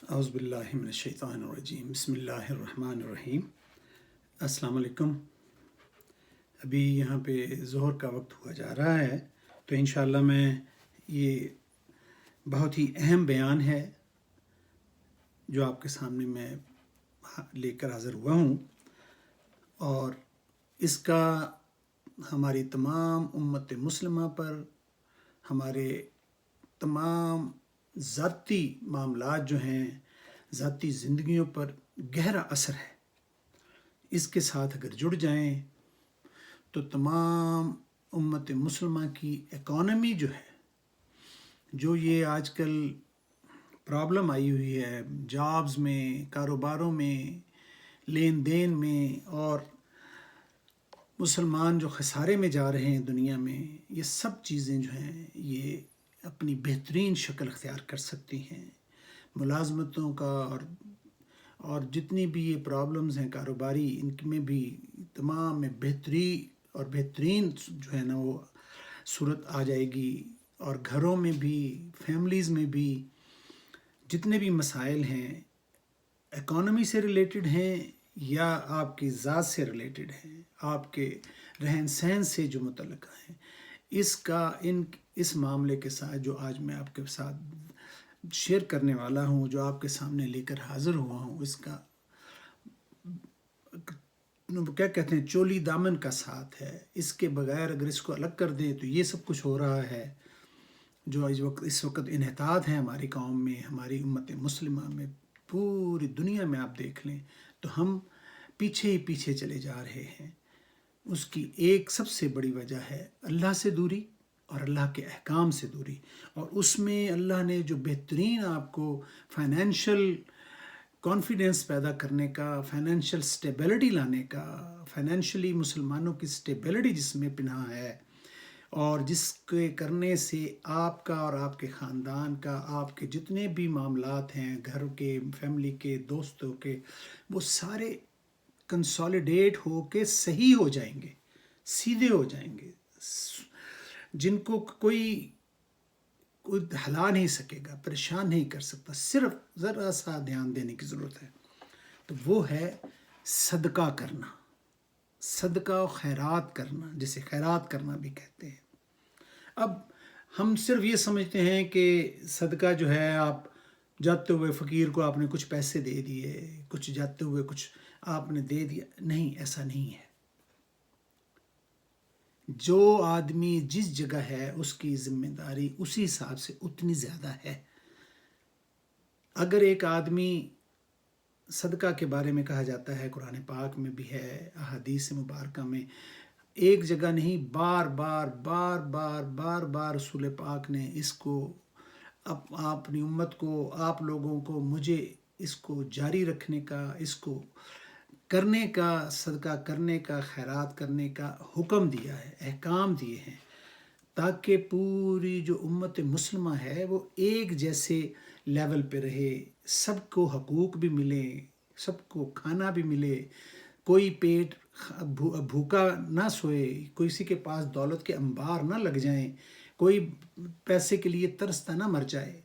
اعوذ باللہ من الشیطان الرجیم، بسم اللہ الرحمن الرحیم۔ السلام علیکم۔ ابھی یہاں پہ ظہر کا وقت ہوا جا رہا ہے، تو انشاءاللہ میں یہ بہت ہی اہم بیان ہے جو آپ کے سامنے میں لے کر حاضر ہوا ہوں، اور اس کا ہماری تمام امت مسلمہ پر، ہمارے تمام ذاتی معاملات جو ہیں، ذاتی زندگیوں پر گہرا اثر ہے۔ اس کے ساتھ اگر جڑ جائیں تو تمام امت مسلمہ کی اکانومی جو ہے، جو یہ آج کل پرابلم آئی ہوئی ہے جابز میں، کاروباروں میں، لین دین میں، اور مسلمان جو خسارے میں جا رہے ہیں دنیا میں، یہ سب چیزیں جو ہیں یہ اپنی بہترین شکل اختیار کر سکتی ہیں۔ ملازمتوں کا اور جتنی بھی یہ پرابلمز ہیں کاروباری، ان میں بھی تمام میں بہترین جو ہے نا وہ صورت آ جائے گی، اور گھروں میں بھی، فیملیز میں بھی جتنے بھی مسائل ہیں، اکانومی سے ریلیٹڈ ہیں یا آپ کی ذات سے ریلیٹڈ ہیں، آپ کے رہن سہن سے جو متعلقہ ہیں، اس معاملے کے ساتھ جو آج میں آپ کے ساتھ شیئر کرنے والا ہوں، جو آپ کے سامنے لے کر حاضر ہوا ہوں، اس کا کیا کہتے ہیں چولی دامن کا ساتھ ہے۔ اس کے بغیر اگر اس کو الگ کر دیں تو یہ سب کچھ ہو رہا ہے جو اس وقت انحطاط ہے ہماری قوم میں، ہماری امت مسلمہ میں، پوری دنیا میں آپ دیکھ لیں تو ہم پیچھے ہی پیچھے چلے جا رہے ہیں۔ اس کی ایک سب سے بڑی وجہ ہے اللہ سے دوری اور اللہ کے احکام سے دوری، اور اس میں اللہ نے جو بہترین آپ کو فائنینشیل کانفیڈنس پیدا کرنے کا، فائنینشیل سٹیبلٹی لانے کا، فائنینشلی مسلمانوں کی سٹیبلٹی جس میں پنہا ہے، اور جس کے کرنے سے آپ کا اور آپ کے خاندان کا، آپ کے جتنے بھی معاملات ہیں، گھر کے، فیملی کے، دوستوں کے، وہ سارے کنسالیڈیٹ ہو کے صحیح ہو جائیں گے، سیدھے ہو جائیں گے، جن کو کوئی ہلا نہیں سکے گا، پریشان نہیں کر سکتا۔ صرف ذرا سا دھیان دینے کی ضرورت ہے، تو وہ ہے صدقہ کرنا، صدقہ و خیرات کرنا، جسے خیرات کرنا بھی کہتے ہیں۔ اب ہم صرف یہ سمجھتے ہیں کہ صدقہ جو ہے آپ جاتے ہوئے فقیر کو آپ نے کچھ پیسے دے دیے، کچھ جاتے ہوئے کچھ آپ نے دے دیا، نہیں، ایسا نہیں ہے۔ جو آدمی جس جگہ ہے اس کی ذمہ داری اسی حساب سے اتنی زیادہ ہے۔ اگر ایک آدمی، صدقہ کے بارے میں کہا جاتا ہے، قرآن پاک میں بھی ہے، احادیث مبارکہ میں، ایک جگہ نہیں، بار بار بار بار بار بار رسول پاک نے اس کو اپنی امت کو، آپ لوگوں کو، مجھے اس کو جاری رکھنے کا، اس کو کرنے کا، صدقہ کرنے کا، خیرات کرنے کا حکم دیا ہے، احکام دیے ہیں، تاکہ پوری جو امت مسلمہ ہے وہ ایک جیسے لیول پہ رہے، سب کو حقوق بھی ملیں، سب کو کھانا بھی ملے، کوئی پیٹ بھوکا نہ سوئے، کسی کے پاس دولت کے انبار نہ لگ جائیں، کوئی پیسے کے لیے ترستا نہ مر جائے۔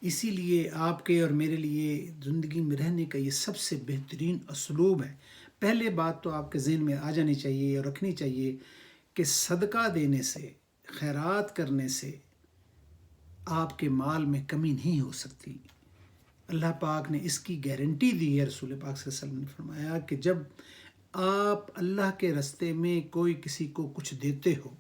اسی لیے آپ کے اور میرے لیے زندگی میں رہنے کا یہ سب سے بہترین اسلوب ہے۔ پہلے بات تو آپ کے ذہن میں آ جانی چاہیے اور رکھنی چاہیے کہ صدقہ دینے سے، خیرات کرنے سے آپ کے مال میں کمی نہیں ہو سکتی۔ اللہ پاک نے اس کی گارنٹی دی ہے، رسول پاک صلی اللہ علیہ وسلم نے فرمایا کہ جب آپ اللہ کے راستے میں کوئی کسی کو کچھ دیتے ہو،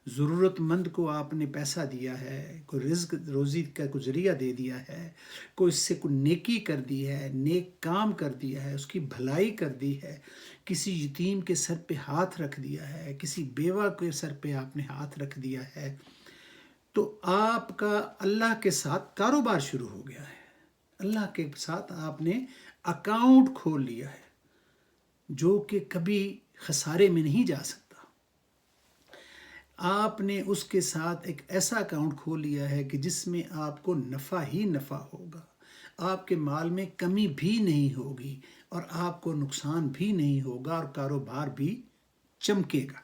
ضرورت مند کو آپ نے پیسہ دیا ہے، کوئی رزق روزی کا کوئی ذریعہ دے دیا ہے، کوئی اس سے کوئی نیکی کر دی ہے، نیک کام کر دیا ہے، اس کی بھلائی کر دی ہے، کسی یتیم کے سر پہ ہاتھ رکھ دیا ہے، کسی بیوہ کے سر پہ آپ نے ہاتھ رکھ دیا ہے، تو آپ کا اللہ کے ساتھ کاروبار شروع ہو گیا ہے۔ اللہ کے ساتھ آپ نے اکاؤنٹ کھول لیا ہے جو کہ کبھی خسارے میں نہیں جا سکتا۔ آپ نے اس کے ساتھ ایک ایسا اکاؤنٹ کھول لیا ہے کہ جس میں آپ کو نفع ہی نفع ہوگا، آپ کے مال میں کمی بھی نہیں ہوگی، اور آپ کو نقصان بھی نہیں ہوگا، اور کاروبار بھی چمکے گا۔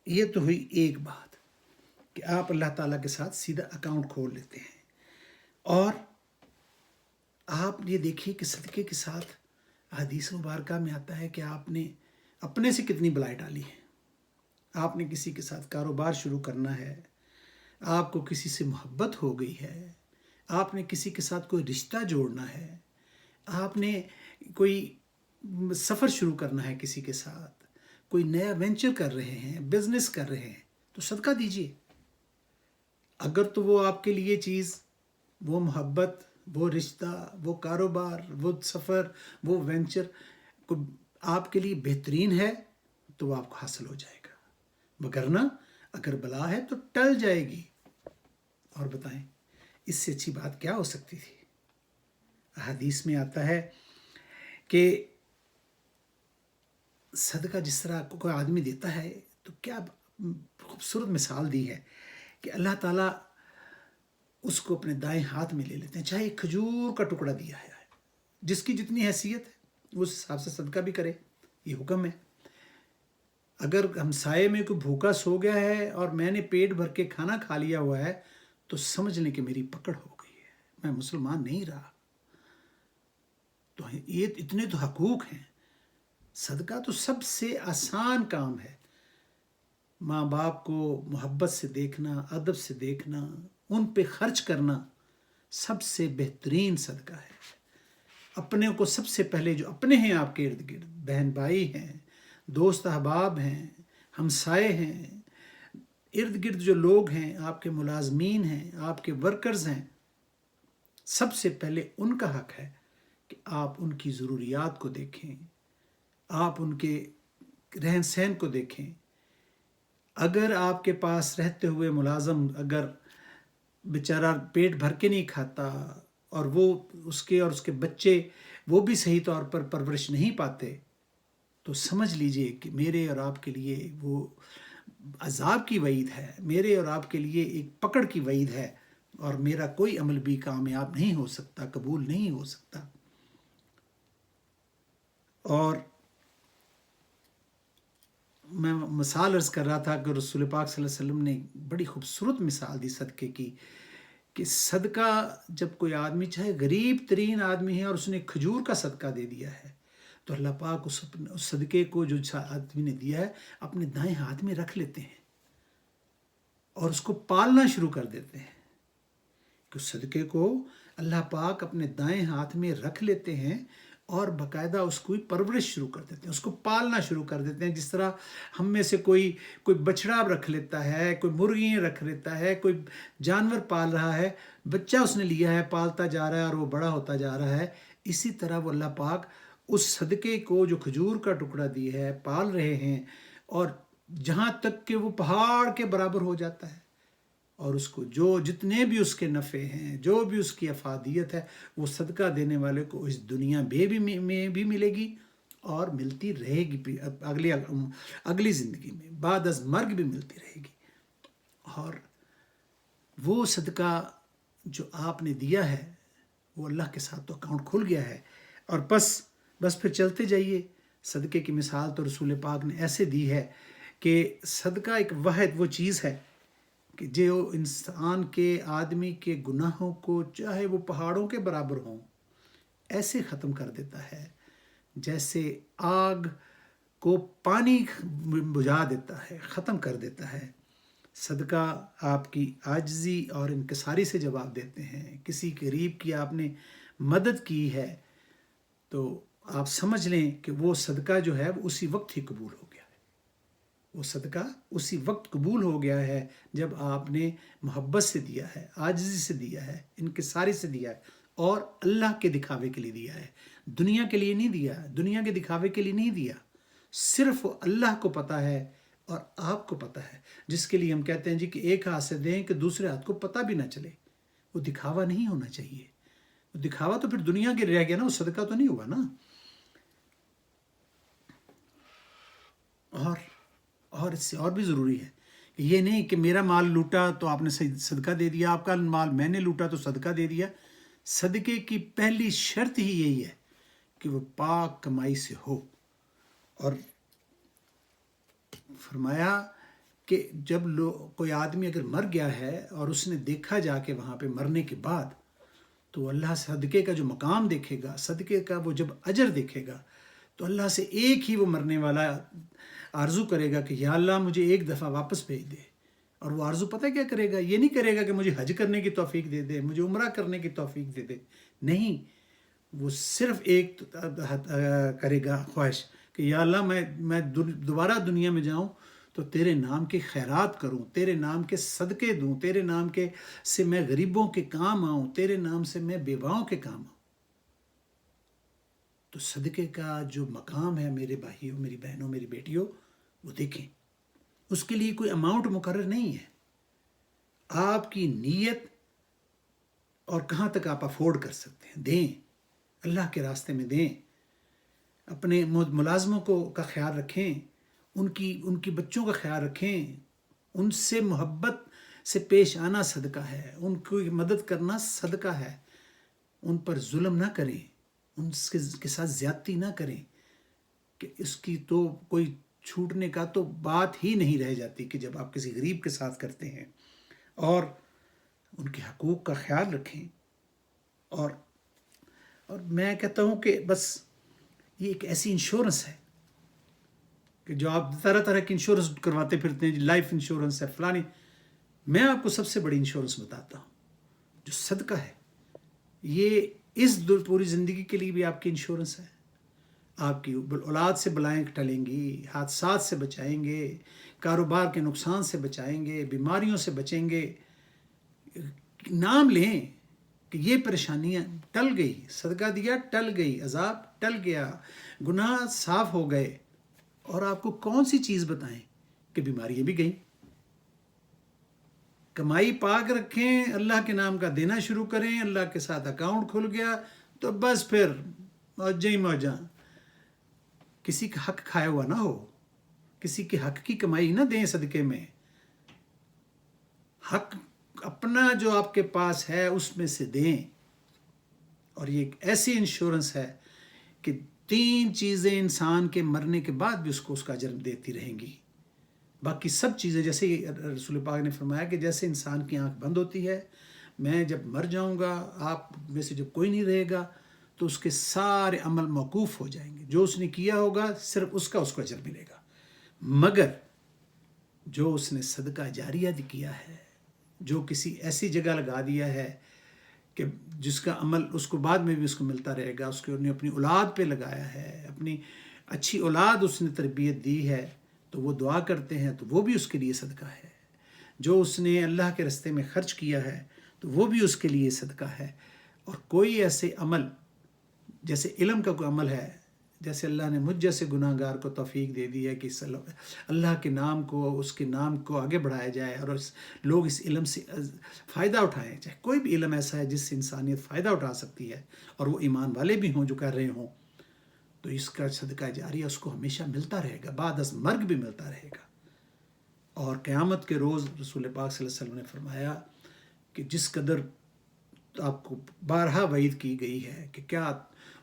یہ تو ہوئی ایک بات کہ آپ اللہ تعالیٰ کے ساتھ سیدھا اکاؤنٹ کھول لیتے ہیں، اور آپ یہ دیکھیے کہ صدقے کے ساتھ حدیث مبارکہ میں آتا ہے کہ آپ نے اپنے سے کتنی بلائیں ڈالی ہیں. آپ نے کسی کے ساتھ کاروبار شروع کرنا ہے، آپ کو کسی سے محبت ہو گئی ہے، آپ نے کسی کے ساتھ کوئی رشتہ جوڑنا ہے، آپ نے کوئی سفر شروع کرنا ہے کسی کے ساتھ، کوئی نیا وینچر کر رہے ہیں، بزنس کر رہے ہیں، تو صدقہ دیجیے. اگر تو وہ آپ کے لیے چیز، وہ محبت، وہ رشتہ، وہ کاروبار، وہ سفر، وہ وینچر آپ کے لیے بہترین ہے تو وہ آپ کو حاصل ہو جائے گا، وگرنہ اگر بلا ہے تو ٹل جائے گی. اور بتائیں اس سے اچھی بات کیا ہو سکتی تھی؟ حدیث میں آتا ہے کہ صدقہ جس طرح کوئی آدمی دیتا ہے تو کیا خوبصورت مثال دی ہے کہ اللہ تعالیٰ اس کو اپنے دائیں ہاتھ میں لے لیتے ہیں. چاہے ایک کھجور کا ٹکڑا دیا ہے، جس کی جتنی حیثیت ہے اس حساب سے صدقہ بھی کرے، یہ حکم ہے. اگر ہم سائے میں کوئی بھوکا سو گیا ہے اور میں نے پیٹ بھر کے کھانا کھا لیا ہوا ہے تو سمجھ لیں کہ میری پکڑ ہو گئی ہے، میں مسلمان نہیں رہا. تو یہ اتنے تو حقوق ہیں. صدقہ تو سب سے آسان کام ہے. ماں باپ کو محبت سے دیکھنا، ادب سے دیکھنا، ان پہ خرچ کرنا سب سے بہترین صدقہ ہے. اپنے کو سب سے پہلے، جو اپنے ہیں آپ کے ارد گرد، بہن بھائی ہیں، دوست احباب ہیں، ہمسائے ہیں، ارد گرد جو لوگ ہیں، آپ کے ملازمین ہیں، آپ کے ورکرز ہیں، سب سے پہلے ان کا حق ہے کہ آپ ان کی ضروریات کو دیکھیں، آپ ان کے رہن سہن کو دیکھیں. اگر آپ کے پاس رہتے ہوئے ملازم اگر بیچارہ پیٹ بھر کے نہیں کھاتا اور وہ اس کے بچے وہ بھی صحیح طور پر پرورش نہیں پاتے، تو سمجھ لیجئے کہ میرے اور آپ کے لیے وہ عذاب کی وعید ہے، میرے اور آپ کے لیے ایک پکڑ کی وعید ہے، اور میرا کوئی عمل بھی کامیاب نہیں ہو سکتا، قبول نہیں ہو سکتا. اور میں مثال عرض کر رہا تھا کہ رسول پاک صلی اللہ علیہ وسلم نے بڑی خوبصورت مثال دی صدقے کی، کہ صدقہ جب کوئی آدمی چاہے غریب ترین آدمی ہے اور اس نے کھجور کا صدقہ دے دیا ہے تو اللہ پاک اس صدقے کو جو آدمی نے دیا ہے اپنے دائیں ہاتھ میں رکھ لیتے ہیں اور اس کو پالنا شروع کر دیتے ہیں. کہ صدقے کو اللہ پاک اپنے دائیں ہاتھ میں رکھ لیتے ہیں اور باقاعدہ اس کو پرورش شروع کر دیتے ہیں، اس کو پالنا شروع کر دیتے ہیں. جس طرح ہم میں سے کوئی بچڑا رکھ لیتا ہے، کوئی مرغیاں رکھ لیتا ہے، کوئی جانور پال رہا ہے، بچہ اس نے لیا ہے، پالتا جا رہا ہے اور وہ بڑا ہوتا جا رہا ہے، اسی طرح وہ اللہ پاک اس صدقے کو جو کھجور کا ٹکڑا دیا ہے پال رہے ہیں، اور جہاں تک کہ وہ پہاڑ کے برابر ہو جاتا ہے. اور اس کو جتنے بھی اس کے نفع ہیں، جو بھی اس کی افادیت ہے، وہ صدقہ دینے والے کو اس دنیا میں بھی ملے گی اور ملتی رہے گی، اگلی زندگی میں بعد از مرگ بھی ملتی رہے گی. اور وہ صدقہ جو آپ نے دیا ہے وہ اللہ کے ساتھ تو اکاؤنٹ کھل گیا ہے. اور بس پھر چلتے جائیے. صدقے کی مثال تو رسول پاک نے ایسے دی ہے کہ صدقہ ایک واحد وہ چیز ہے کہ جو انسان کے، آدمی کے گناہوں کو چاہے وہ پہاڑوں کے برابر ہوں ایسے ختم کر دیتا ہے جیسے آگ کو پانی بجھا دیتا ہے، ختم کر دیتا ہے. صدقہ آپ کی عاجزی اور انکساری سے جواب دیتے ہیں. کسی غریب کی آپ نے مدد کی ہے تو آپ سمجھ لیں کہ وہ صدقہ جو ہے وہ اسی وقت ہی قبول ہو گیا ہے. وہ صدقہ اسی وقت قبول ہو گیا ہے جب آپ نے محبت سے دیا ہے، عاجزی سے دیا ہے، انکساری سے دیا ہے، اور اللہ کے دکھاوے کے لیے دیا ہے. دنیا کے لیے نہیں دیا، دنیا کے دکھاوے کے لیے نہیں دیا. صرف اللہ کو پتہ ہے اور آپ کو پتہ ہے، جس کے لیے ہم کہتے ہیں جی کہ ایک ہاتھ سے دیں کہ دوسرے ہاتھ کو پتہ بھی نہ چلے. وہ دکھاوا نہیں ہونا چاہیے. وہ دکھاوا تو پھر دنیا کے رہ گیا نا، وہ صدقہ تو نہیں ہوا نا. اور اس سے اور بھی ضروری ہے کہ یہ نہیں کہ میرا مال لوٹا تو آپ نے صدقہ دے دیا، آپ کا مال میں نے لوٹا تو صدقہ دے دیا. صدقے کی پہلی شرط ہی یہی ہے کہ وہ پاک کمائی سے ہو. اور فرمایا کہ جب کوئی آدمی اگر مر گیا ہے اور اس نے دیکھا جا کے وہاں پہ مرنے کے بعد، تو اللہ صدقے کا جو مقام دیکھے گا، صدقے کا وہ جب اجر دیکھے گا، تو اللہ سے ایک ہی وہ مرنے والا آرزو کرے گا کہ یا اللہ مجھے ایک دفعہ واپس بھیج دے۔ اور وہ آرزو پتہ کیا کرے گا؟ یہ نہیں کرے گا کہ مجھے حج کرنے کی توفیق دے دے، مجھے عمرہ کرنے کی توفیق دے دے، نہیں، وہ صرف ایک کرے گا خواہش کہ یا اللہ میں دوبارہ دنیا میں جاؤں تو تیرے نام کے خیرات کروں، تیرے نام کے صدقے دوں، تیرے نام کے سے میں غریبوں کے کام آؤں، تیرے نام سے میں بیواؤں کے کام آؤں۔ تو صدقے کا جو مقام ہے میرے بھائیوں، میری بہنوں، میری بیٹیوں، وہ دیکھیں۔ اس کے لیے کوئی اماؤنٹ مقرر نہیں ہے، آپ کی نیت اور کہاں تک آپ افورڈ کر سکتے ہیں، دیں، اللہ کے راستے میں دیں۔ اپنے ملازموں کا خیال رکھیں، ان کی بچوں کا خیال رکھیں، ان سے محبت سے پیش آنا صدقہ ہے، ان کی مدد کرنا صدقہ ہے، ان پر ظلم نہ کریں، ان کے ساتھ زیادتی نہ کریں کہ اس کی تو کوئی چھوٹنے کا تو بات ہی نہیں رہ جاتی کہ جب آپ کسی غریب کے ساتھ کرتے ہیں، اور ان کے حقوق کا خیال رکھیں۔ اور میں کہتا ہوں کہ بس یہ ایک ایسی انشورنس ہے کہ جو آپ طرح طرح کی انشورنس کرواتے پھرتے ہیں، لائف انشورنس ہے، فلانی، میں آپ کو سب سے بڑی انشورنس بتاتا ہوں جو صدقہ ہے۔ یہ اس پوری زندگی کے لیے بھی آپ کی انشورنس ہے، آپ کی اولاد سے بلائیں ٹلیں گی، حادثات سے بچائیں گے، کاروبار کے نقصان سے بچائیں گے، بیماریوں سے بچیں گے۔ نام لیں کہ یہ پریشانیاں ٹل گئی، صدقہ دیا ٹل گئی، عذاب ٹل گیا، گناہ صاف ہو گئے۔ اور آپ کو کون سی چیز بتائیں کہ بیماریاں بھی گئیں۔ کمائی پاک رکھیں، اللہ کے نام کا دینا شروع کریں، اللہ کے ساتھ اکاؤنٹ کھل گیا تو بس پھر موجیں ہی موجاں۔ کسی کا حق کھایا ہوا نہ ہو، کسی کے حق کی کمائی نہ دیں صدقے میں، حق اپنا جو آپ کے پاس ہے اس میں سے دیں۔ اور یہ ایک ایسی انشورنس ہے کہ 3 چیزیں انسان کے مرنے کے بعد بھی اس کا اجر دیتی رہیں گی۔ باقی سب چیزیں، جیسے رسول پاک نے فرمایا کہ جیسے انسان کی آنکھ بند ہوتی ہے، میں جب مر جاؤں گا، آپ میں سے جب کوئی نہیں رہے گا تو اس کے سارے عمل موقوف ہو جائیں گے، جو اس نے کیا ہوگا صرف اس کو اجر ملے گا، مگر جو اس نے صدقہ جاریہ کیا ہے، جو کسی ایسی جگہ لگا دیا ہے کہ جس کا عمل اس کو بعد میں بھی اس کو ملتا رہے گا، اس کو نے اپنی اولاد پہ لگایا ہے، اپنی اچھی اولاد اس نے تربیت دی ہے، تو وہ دعا کرتے ہیں تو وہ بھی اس کے لیے صدقہ ہے۔ جو اس نے اللہ کے راستے میں خرچ کیا ہے تو وہ بھی اس کے لیے صدقہ ہے۔ اور کوئی ایسے عمل، جیسے علم کا کوئی عمل ہے، جیسے اللہ نے مجھ جیسے گناہ گار کو توفیق دے دی ہے کہ اللہ کے نام کو، اس کے نام کو آگے بڑھایا جائے اور لوگ اس علم سے فائدہ اٹھائیں، چاہے کوئی بھی علم ایسا ہے جس سے انسانیت فائدہ اٹھا سکتی ہے اور وہ ایمان والے بھی ہوں جو کر رہے ہوں، تو اس کا صدقہ جاریہ اس کو ہمیشہ ملتا رہے گا، بعد از مرگ بھی ملتا رہے گا۔ اور قیامت کے روز رسول پاک صلی اللہ علیہ وسلم نے فرمایا کہ جس قدر آپ کو بارہا وعید کی گئی ہے کہ کیا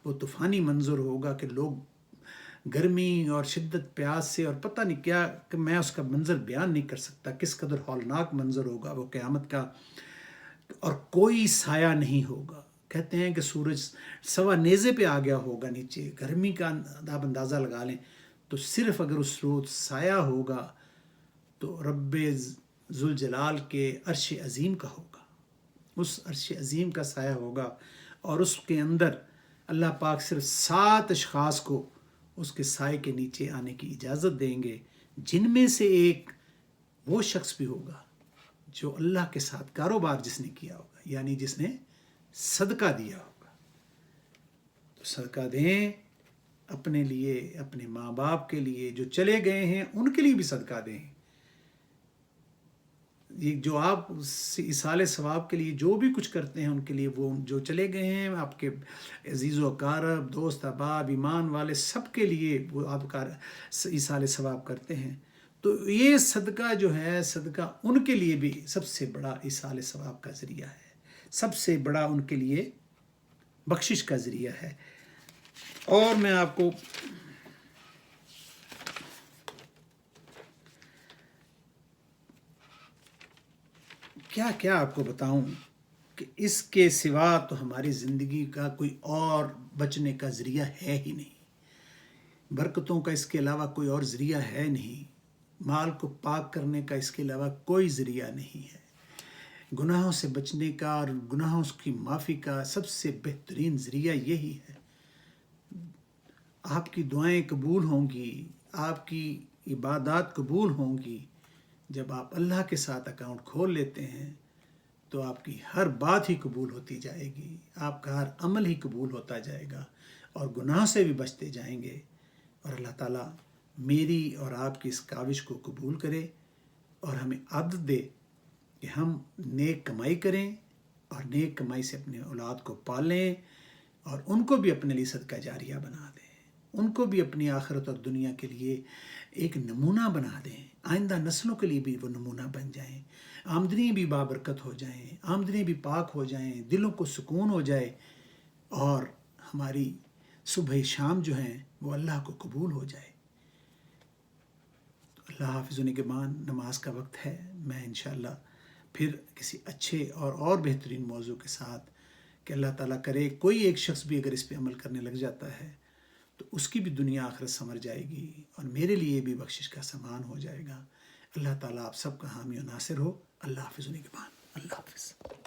وہ طوفانی منظر ہوگا کہ لوگ گرمی اور شدت پیاس سے، اور پتہ نہیں کیا، کہ میں اس کا منظر بیان نہیں کر سکتا، کس قدر ہولناک منظر ہوگا وہ قیامت کا، اور کوئی سایہ نہیں ہوگا۔ کہتے ہیں کہ سورج سوا نیزے پہ آ گیا ہوگا نیچے، گرمی کا آپ اندازہ لگا لیں، تو صرف اگر اس روز سایہ ہوگا تو رب ذوالجلال کے عرش عظیم کا ہوگا، اس عرش عظیم کا سایہ ہوگا، اور اس کے اندر اللہ پاک صرف 7 اشخاص کو اس کے سائے کے نیچے آنے کی اجازت دیں گے، جن میں سے ایک وہ شخص بھی ہوگا جو اللہ کے ساتھ کاروبار جس نے کیا ہوگا، یعنی جس نے صدقہ دیا ہوگا۔ تو صدقہ دیں، اپنے لیے، اپنے ماں باپ کے لیے، جو چلے گئے ہیں ان کے لیے بھی صدقہ دیں۔ یہ جو آپ ایصال ثواب کے لیے جو بھی کچھ کرتے ہیں ان کے لیے، وہ جو چلے گئے ہیں آپ کے عزیز و اقارب، دوست احباب، ایمان والے، سب کے لیے وہ آپ کا ایصال ثواب کرتے ہیں، تو یہ صدقہ جو ہے، صدقہ ان کے لیے بھی سب سے بڑا ایصال ثواب کا ذریعہ ہے، سب سے بڑا ان کے لیے بخشش کا ذریعہ ہے۔ اور میں آپ کو کیا آپ کو بتاؤں کہ اس کے سوا تو ہماری زندگی کا کوئی اور بچنے کا ذریعہ ہے ہی نہیں، برکتوں کا اس کے علاوہ کوئی اور ذریعہ ہے نہیں، مال کو پاک کرنے کا اس کے علاوہ کوئی ذریعہ نہیں ہے، گناہوں سے بچنے کا اور گناہوں کی معافی کا سب سے بہترین ذریعہ یہی ہے۔ آپ کی دعائیں قبول ہوں گی، آپ کی عبادات قبول ہوں گی جب آپ اللہ کے ساتھ اکاؤنٹ کھول لیتے ہیں، تو آپ کی ہر بات ہی قبول ہوتی جائے گی، آپ کا ہر عمل ہی قبول ہوتا جائے گا اور گناہ سے بھی بچتے جائیں گے، اور اللہ تعالیٰ میری اور آپ کی اس کاوش کو قبول کرے اور ہمیں عادت دے کہ ہم نیک کمائی کریں اور نیک کمائی سے اپنے اولاد کو پالیں اور ان کو بھی اپنے لیے صدقہ جاریہ بنا دیں، ان کو بھی اپنی آخرت اور دنیا کے لیے ایک نمونہ بنا دیں، آئندہ نسلوں کے لیے بھی وہ نمونہ بن جائیں، آمدنی بھی بابرکت ہو جائیں، آمدنی بھی پاک ہو جائیں، دلوں کو سکون ہو جائے اور ہماری صبح شام جو ہیں وہ اللہ کو قبول ہو جائے۔ اللہ حافظ و نگہبان، نماز کا وقت ہے، میں انشاءاللہ پھر کسی اچھے اور بہترین موضوع کے ساتھ، کہ اللہ تعالیٰ کرے کوئی ایک شخص بھی اگر اس پہ عمل کرنے لگ جاتا ہے تو اس کی بھی دنیا آخرت سنور جائے گی اور میرے لیے بھی بخشش کا سامان ہو جائے گا۔ اللہ تعالیٰ آپ سب کا حامی و ناصر ہو۔ اللہ حافظ و نگہبان۔ اللہ حافظ۔